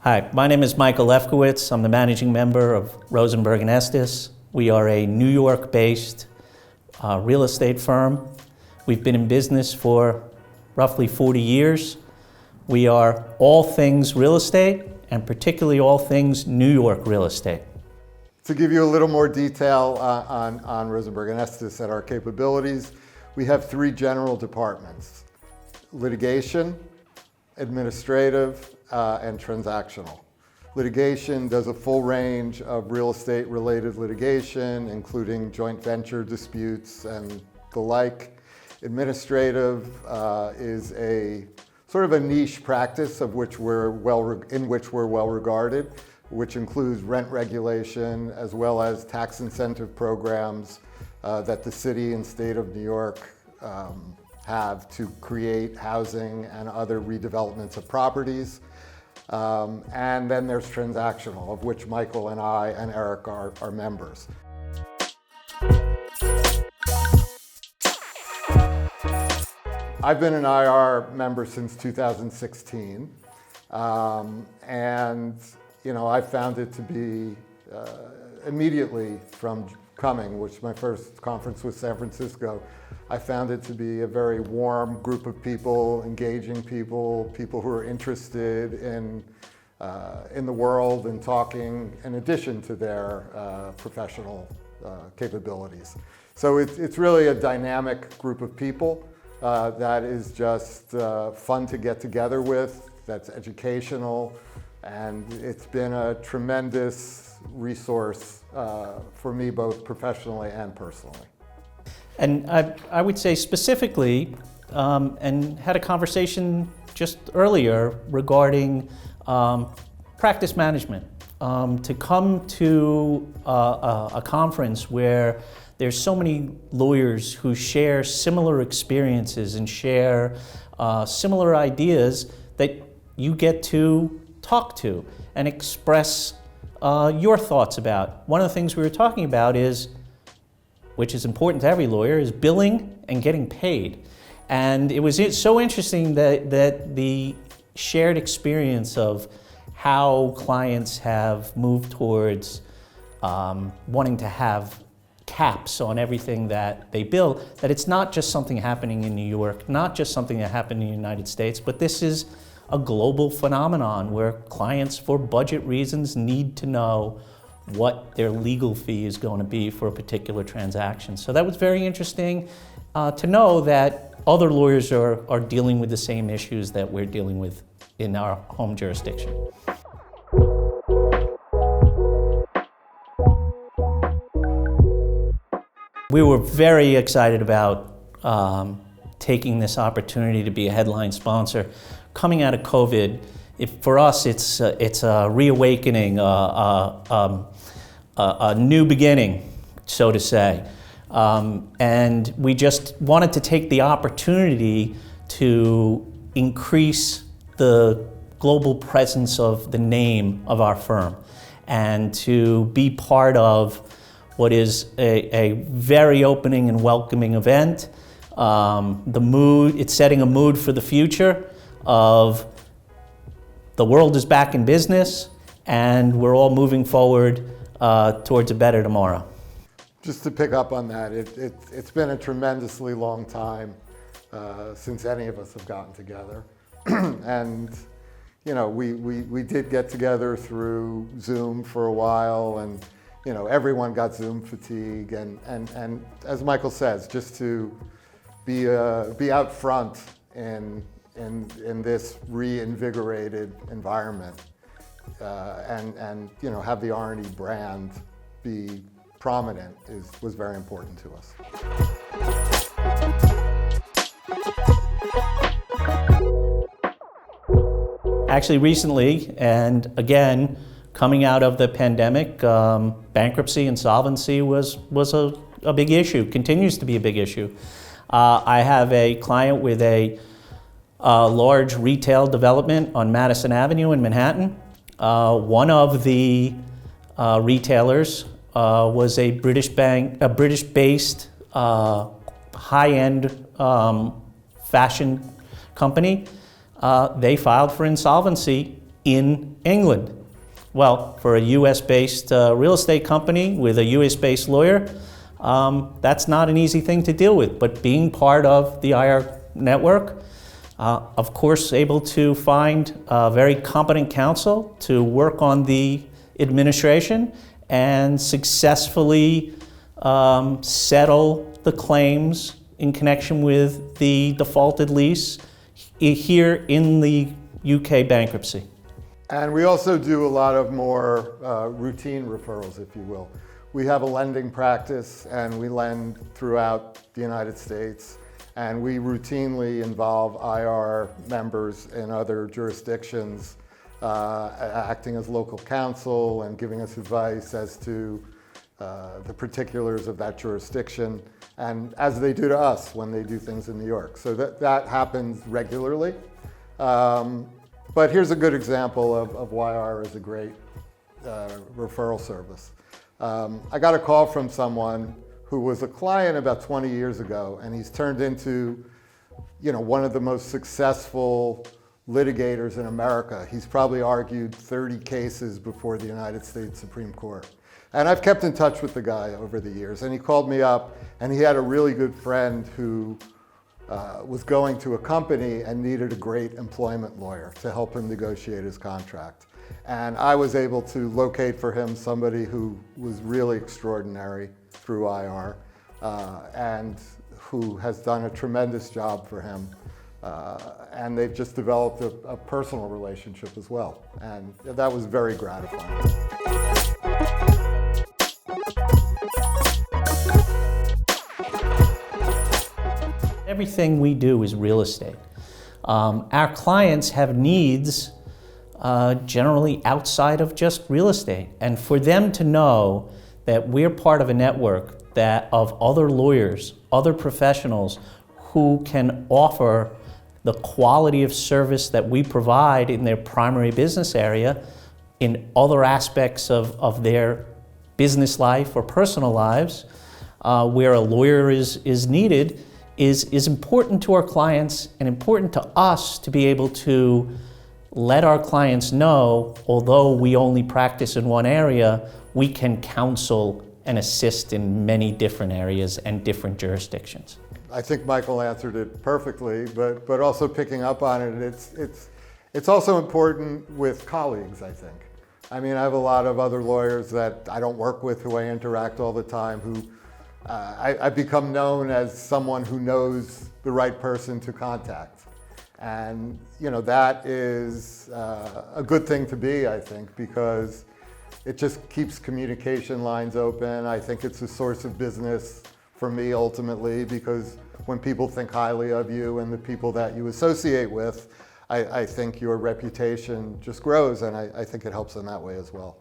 Hi, my name is Michael Lefkowitz. I'm the managing member of Rosenberg and Estis. We are a New York-based real estate firm. We've been in business for roughly 40 years. We are all things real estate, and particularly all things New York real estate. To give you a little more detail on Rosenberg and Estis and our capabilities, we have three general departments: litigation, administrative, and transactional. Litigation does a full range of real estate related litigation, including joint venture disputes and the like. Administrative is a sort of a niche practice in which we're well regarded, which includes rent regulation as well as tax incentive programs that the city and state of New York have to create housing and other redevelopments of properties. And then there's transactional, of which Michael and I and Eric are members. I've been an IR member since 2016, and I found it to be immediately from coming, which my first conference was San Francisco, I found it to be a very warm group of people, engaging people who are interested in the world and talking in addition to their professional capabilities. So it's really a dynamic group of people that is just fun to get together with, that's educational, and it's been a tremendous resource for me, both professionally and personally. And I would say specifically, and had a conversation just earlier regarding practice management. To come to a conference where there's so many lawyers who share similar experiences and share similar ideas that you get to talk to and express your thoughts about. One of the things we were talking about is, which is important to every lawyer, is billing and getting paid. And it was so interesting that the shared experience of how clients have moved towards wanting to have caps on everything that they bill, that it's not just something happening in New York, not just something that happened in the United States, but this is a global phenomenon where clients, for budget reasons, need to know what their legal fee is going to be for a particular transaction. So that was very interesting to know that other lawyers are dealing with the same issues that we're dealing with in our home jurisdiction. We were very excited about taking this opportunity to be a headline sponsor. Coming out of COVID, for us, it's a reawakening, a new beginning, so to say. And we just wanted to take the opportunity to increase the global presence of the name of our firm and to be part of what is a very opening and welcoming event. It's setting a mood for the future of the world is back in business and we're all moving forward towards a better tomorrow. Just to pick up on that, it's been a tremendously long time since any of us have gotten together. And we did get together through Zoom for a while, and everyone got Zoom fatigue, and as Michael says, just to be out front in this reinvigorated environment, and have the R&E brand be prominent was very important to us. Actually, recently, and again, coming out of the pandemic, bankruptcy, insolvency was a big issue, continues to be a big issue. I have a client with a large retail development on Madison Avenue in Manhattan. One of the retailers was a British-based high-end fashion company. They filed for insolvency in England. Well, for a US-based real estate company with a US-based lawyer, that's not an easy thing to deal with. But being part of the IR network, of course, able to find very competent counsel to work on the administration and successfully settle the claims in connection with the defaulted lease here in the UK bankruptcy. And we also do a lot of more routine referrals, if you will. We have a lending practice and we lend throughout the United States, and we routinely involve IR members in other jurisdictions, acting as local counsel and giving us advice as to the particulars of that jurisdiction, and as they do to us when they do things in New York. So that happens regularly. But here's a good example of why IR is a great referral service. I got a call from someone who was a client about 20 years ago, and he's turned into, one of the most successful litigators in America. He's probably argued 30 cases before the United States Supreme Court. And I've kept in touch with the guy over the years, and he called me up, and he had a really good friend who was going to a company and needed a great employment lawyer to help him negotiate his contract. And I was able to locate for him somebody who was really extraordinary through IR and who has done a tremendous job for him. And they've just developed a personal relationship as well. And that was very gratifying. Everything we do is real estate. Our clients have needs generally outside of just real estate. And for them to know that we're part of a network of other lawyers, other professionals who can offer the quality of service that we provide in their primary business area in other aspects of their business life or personal lives, where a lawyer is needed, is important to our clients and important to us to be able to let our clients know, although we only practice in one area, we can counsel and assist in many different areas and different jurisdictions. I think Michael answered it perfectly, but also picking up on it, it's also important with colleagues, I think. I mean, I have a lot of other lawyers that I don't work with, who I interact all the time, who I've become known as someone who knows the right person to contact. And that is a good thing to be, I think, because it just keeps communication lines open. I think it's a source of business for me ultimately, because when people think highly of you and the people that you associate with, I think your reputation just grows, and I think it helps in that way as well.